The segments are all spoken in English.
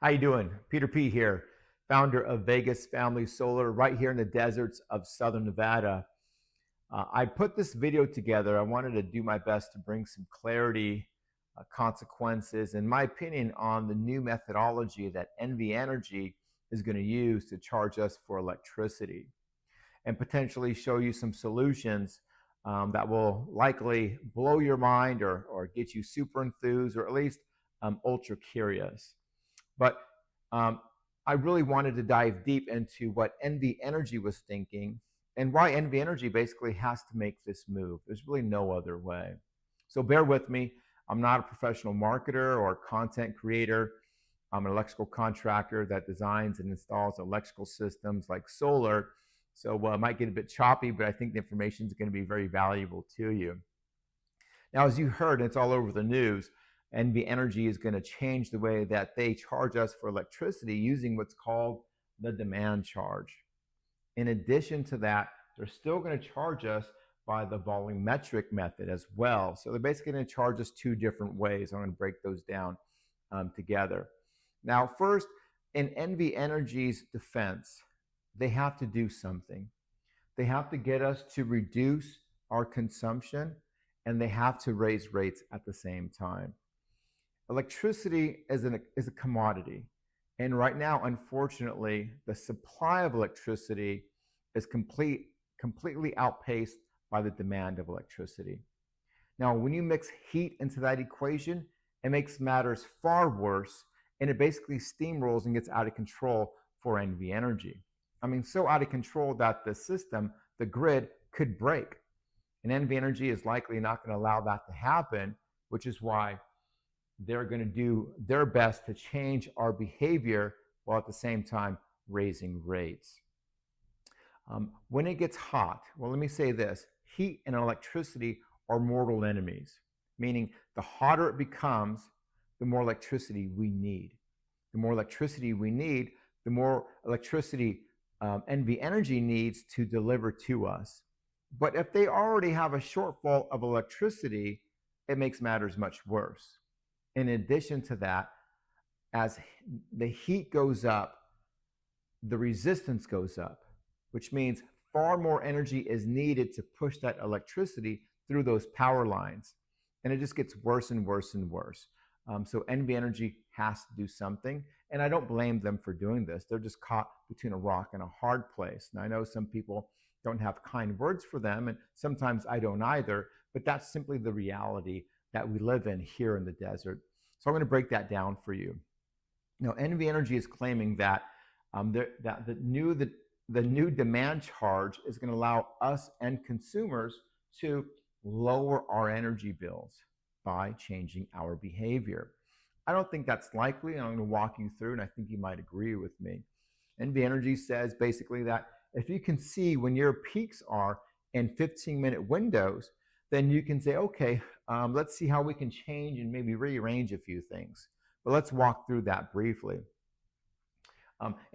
How you doing? Peter P here, founder of Vegas Family Solar, right here in the deserts of Southern Nevada. I put this video together. I wanted to do my best to bring some clarity, consequences, in my opinion, on the new methodology that NV Energy is going to use to charge us for electricity, and potentially show you some solutions that will likely blow your mind or get you super enthused, or at least ultra curious. But um, I really wanted to dive deep into what NV Energy was thinking and why NV Energy basically has to make this move. There's really no other way. So bear with me. I'm not a professional marketer or content creator. I'm an electrical contractor that designs and installs electrical systems like solar. So it might get a bit choppy, but I think the information is going to be very valuable to you. Now, as you heard, and it's all over the news, NV Energy is going to change the way that they charge us for electricity using what's called the demand charge. In addition to that, they're still going to charge us by the volumetric method as well. So they're basically going to charge us two different ways. I'm going to break those down together. Now, first, in NV Energy's defense, they have to do something. They have to get us to reduce our consumption, and they have to raise rates at the same time. Electricity is a commodity. And right now, unfortunately, the supply of electricity is completely outpaced by the demand of electricity. Now, when you mix heat into that equation, it makes matters far worse, and it basically steamrolls and gets out of control for NV Energy. I mean, so out of control that the system, the grid, could break. And NV Energy is likely not going to allow that to happen, which is why they're going to do their best to change our behavior while at the same time raising rates. When it gets hot, well, let me say this: heat and electricity are mortal enemies, meaning the hotter it becomes, the more electricity we need. The more electricity we need, the more electricity NV Energy needs to deliver to us. But if they already have a shortfall of electricity, it makes matters much worse. In addition to that, as the heat goes up, the resistance goes up, which means far more energy is needed to push that electricity through those power lines. And it just gets worse and worse and worse. So NV Energy has to do something. And I don't blame them for doing this. They're just caught between a rock and a hard place. Now, I know some people don't have kind words for them, and sometimes I don't either, but that's simply the reality that we live in here in the desert. So I'm going to break that down for you. Now, NV Energy is claiming that the new demand charge is going to allow us and consumers to lower our energy bills by changing our behavior. I don't think that's likely, and I'm going to walk you through, and I think you might agree with me. NV Energy says basically that if you can see when your peaks are in 15-minute windows, then you can say, okay, let's see how we can change and maybe rearrange a few things. But let's walk through that briefly.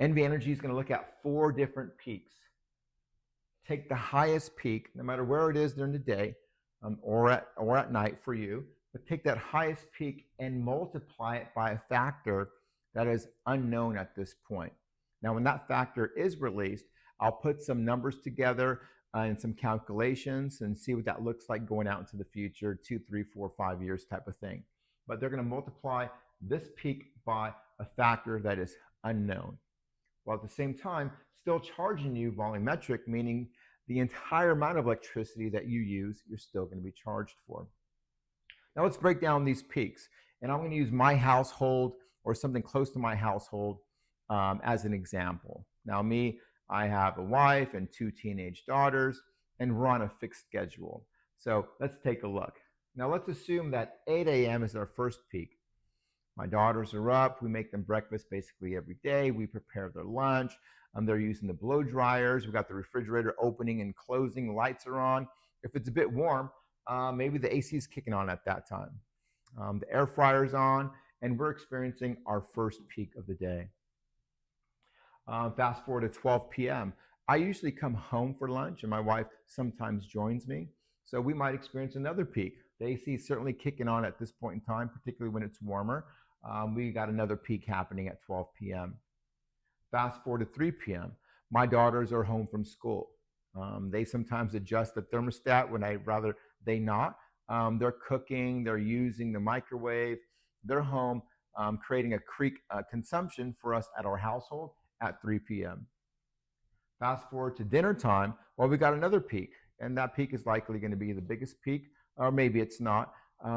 NV Energy is going to look at 4 different peaks. Take the highest peak, no matter where it is during the day or at night for you, but take that highest peak and multiply it by a factor that is unknown at this point. Now, when that factor is released, I'll put some numbers together and some calculations and see what that looks like going out into the future, 2, 3, 4, 5 years type of thing. But they're going to multiply this peak by a factor that is unknown, while at the same time still charging you volumetric, meaning the entire amount of electricity that you use, you're still going to be charged for. Now let's break down these peaks. And I'm going to use my household or something close to my household as an example. Now I have a wife and 2 teenage daughters, and we're on a fixed schedule. So let's take a look. Now let's assume that 8 a.m. is our first peak. My daughters are up. We make them breakfast basically every day. We prepare their lunch. They're using the blow dryers. We've got the refrigerator opening and closing. Lights are on. If it's a bit warm, maybe the AC is kicking on at that time. The air fryer's on, and we're experiencing our first peak of the day. Fast forward to 12 p.m. I usually come home for lunch, and my wife sometimes joins me. So we might experience another peak. The AC is certainly kicking on at this point in time, particularly when it's warmer. we got another peak happening at 12 p.m. Fast forward to 3 p.m. My daughters are home from school. They sometimes adjust the thermostat when I'd rather they not. They're cooking, they're using the microwave, they're home, creating a creek consumption for us at our household at 3 p.m. Fast forward to dinner time, well, we got another peak, and that peak is likely going to be the biggest peak, or maybe it's not,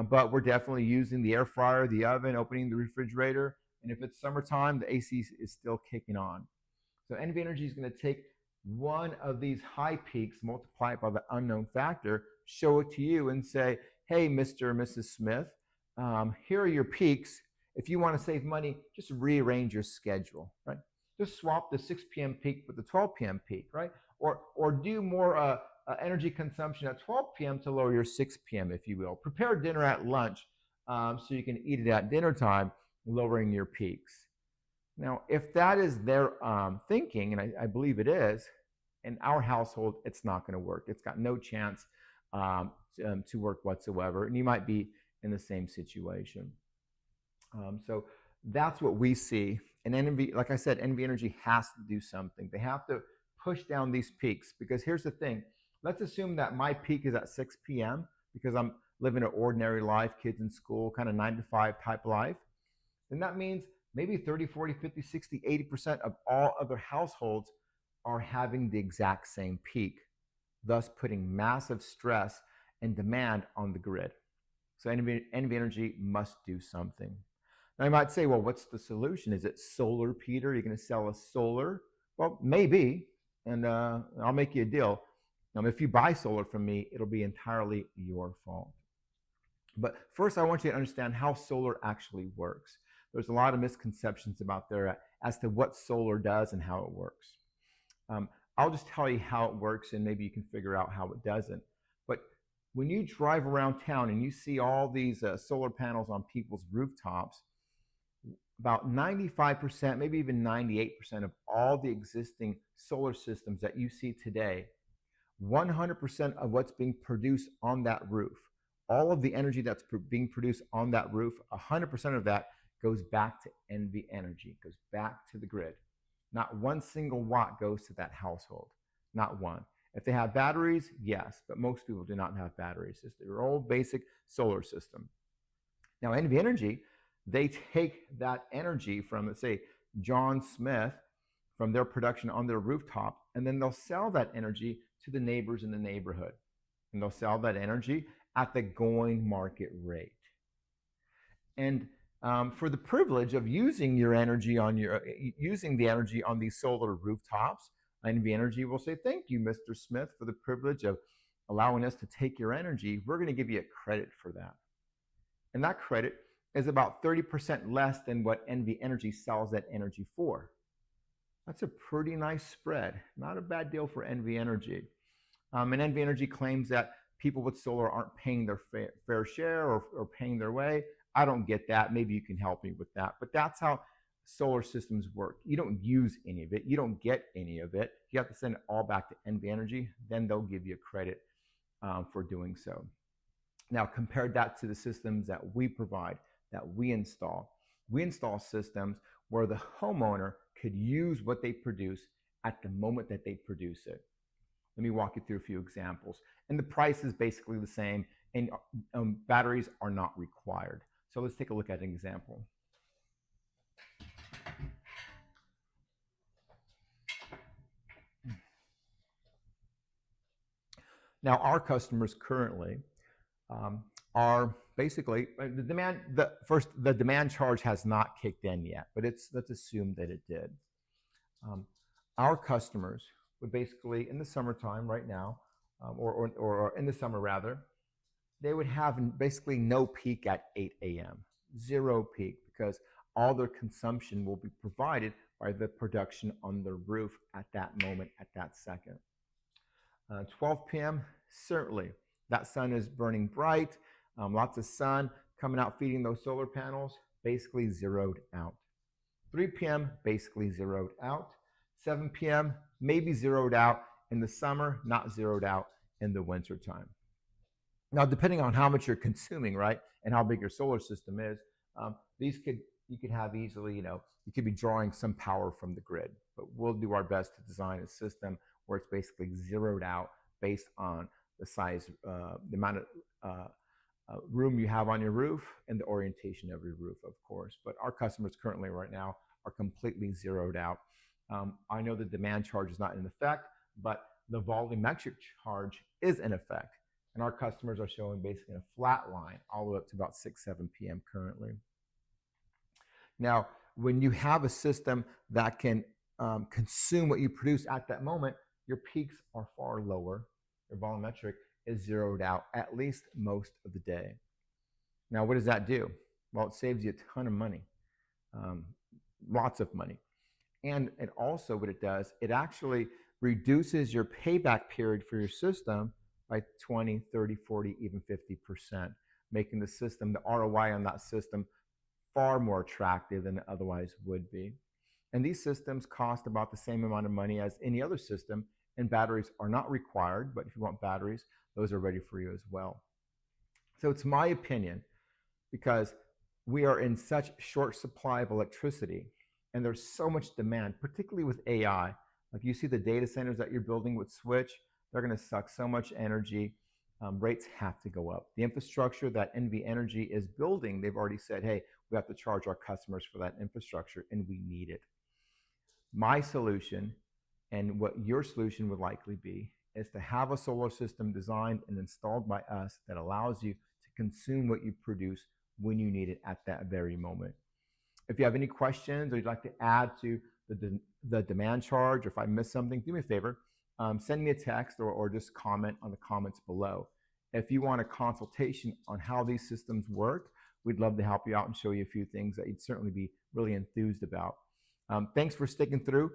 but we're definitely using the air fryer, the oven, opening the refrigerator, and if it's summertime, the AC is still kicking on. So NV Energy is going to take one of these high peaks, multiply it by the unknown factor, show it to you and say, hey, Mr. or Mrs. Smith, here are your peaks. If you want to save money, just rearrange your schedule, right? Just swap the 6 p.m. peak with the 12 p.m. peak, right? Or do more energy consumption at 12 p.m. to lower your 6 p.m., if you will. Prepare dinner at lunch so you can eat it at dinner time, lowering your peaks. Now, if that is their thinking, and I believe it is, in our household, it's not going to work. It's got no chance to work whatsoever, and you might be in the same situation. So that's what we see. And NV, like I said, NV Energy has to do something. They have to push down these peaks, because here's the thing. Let's assume that my peak is at 6 p.m. because I'm living an ordinary life, kids in school, kind of 9 to 5 type life. And that means maybe 30, 40, 50, 60, 80% of all other households are having the exact same peak, thus putting massive stress and demand on the grid. So NV Energy must do something. Now you might say, well, what's the solution? Is it solar, Peter? You're going to sell us solar? Well, maybe, and I'll make you a deal. If you buy solar from me, it'll be entirely your fault. But first, I want you to understand how solar actually works. There's a lot of misconceptions about there as to what solar does and how it works. I'll just tell you how it works, and maybe you can figure out how it doesn't. But when you drive around town and you see all these solar panels on people's rooftops, about 95%, maybe even 98% of all the existing solar systems that you see today, 100% of what's being produced on that roof, all of the energy that's being produced on that roof, 100% of that goes back to NV Energy, goes back to the grid. Not one single watt goes to that household, not one. If they have batteries, yes, but most people do not have batteries. It's their old basic solar system. Now, NV Energy, they take that energy from, let's say, John Smith, from their production on their rooftop, and then they'll sell that energy to the neighbors in the neighborhood. And they'll sell that energy at the going market rate. And for the privilege of using your energy using the energy on these solar rooftops, NV Energy will say, thank you, Mr. Smith, for the privilege of allowing us to take your energy. We're going to give you a credit for that. And that credit is about 30% less than what NV Energy sells that energy for. That's a pretty nice spread. Not a bad deal for NV Energy. And NV Energy claims that people with solar aren't paying their fair share or paying their way. I don't get that. Maybe you can help me with that. But that's how solar systems work. You don't use any of it. You don't get any of it. You have to send it all back to NV Energy. Then they'll give you credit for doing so. Now, compare that to the systems that we provide, that we install. We install systems where the homeowner could use what they produce at the moment that they produce it. Let me walk you through a few examples. And the price is basically the same, and batteries are not required. So let's take a look at an example. Now, our customers currently are basically the demand charge has not kicked in yet, but let's assume that it did. Our customers would basically, in the summertime right now, or in the summer rather, they would have basically no peak at 8 a.m., zero peak, because all their consumption will be provided by the production on the roof at that moment, at that second. 12 p.m., certainly. That sun is burning bright, lots of sun coming out, feeding those solar panels, basically zeroed out. 3 p.m., basically zeroed out. 7 p.m., maybe zeroed out in the summer, not zeroed out in the winter time. Now, depending on how much you're consuming, right, and how big your solar system is, these could you could have easily, you could be drawing some power from the grid. But we'll do our best to design a system where it's basically zeroed out based on the size, the amount of room you have on your roof and the orientation of your roof, of course. But our customers currently right now are completely zeroed out. I know the demand charge is not in effect, but the volumetric charge is in effect. And our customers are showing basically a flat line all the way up to about 6, 7 p.m. currently. Now, when you have a system that can consume what you produce at that moment, your peaks are far lower. Your volumetric is zeroed out at least most of the day. Now, what does that do? Well, it saves you a ton of money, lots of money. And it also, what it does, it actually reduces your payback period for your system by 20, 30, 40, even 50%, making the system, the ROI on that system, far more attractive than it otherwise would be. And these systems cost about the same amount of money as any other system, and batteries are not required, but if you want batteries, those are ready for you as well. So it's my opinion, because we are in such short supply of electricity, and there's so much demand, particularly with AI. Like you see the data centers that you're building with Switch, they're going to suck so much energy. Rates have to go up. The infrastructure that NV Energy is building, they've already said, hey, we have to charge our customers for that infrastructure, and we need it. My solution, and what your solution would likely be, is to have a solar system designed and installed by us that allows you to consume what you produce when you need it at that very moment. If you have any questions or you'd like to add to the demand charge, or if I missed something, do me a favor, send me a text or just comment on the comments below. If you want a consultation on how these systems work, we'd love to help you out and show you a few things that you'd certainly be really enthused about. Thanks for sticking through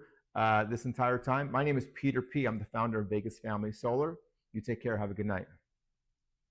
this entire time. My name is Peter P. I'm the founder of Vegas Family Solar. You take care. Have a good night.